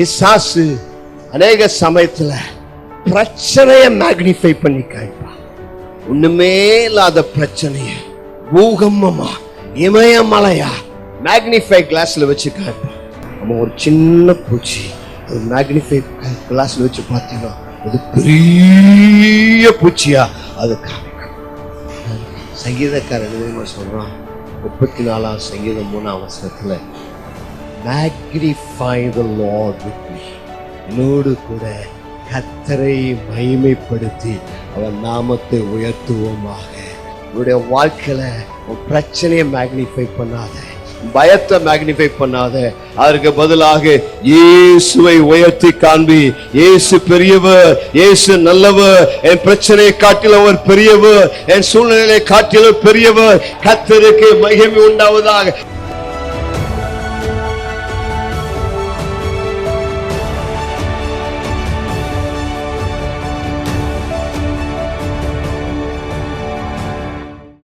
பிசாசு அநேக சமயத்துல பிரச்சனைய மேக்னிஃபை பண்ணி காய்ப்பா. ஒண்ணுமே இல்லாத பிரச்சனைய பூகம்பமா இமயமலையா மேக்னிஃபை கிளாஸ்ல வச்சு காய்ப்பா. நம்ம ஒரு சின்ன பூச்சி அது மேக்னிஃபை கிளாஸ்ல வச்சு பார்த்தீங்கன்னா அது பெரிய பூச்சியா அது காமிக்கும். சங்கீதக்காரன் சொல்றான் 34 சங்கீதம் 3 magnify the Lord with me, என்னோடு கூட கர்த்தரை மகிமைப்படுத்தி அவன் நாமத்தை உயர்த்துவோமாக. உன்னுடைய வாழ்க்கையில உன் பிரச்சனையை மேக்னிஃபை பண்ணாத, பயத்தை மேக்னிஃபை பண்ணாத, அதற்கு பதிலாக இயேசுவை உயர்த்தி காண்பி. இயேசு பெரியவர், இயேசு நல்லவர், என் பிரச்சனையை காட்டிலும் அவர் பெரியவர், என் சூழ்நிலையை காட்டிலும் பெரியவர். கர்த்தருக்கு மகிமை உண்டாவதாக.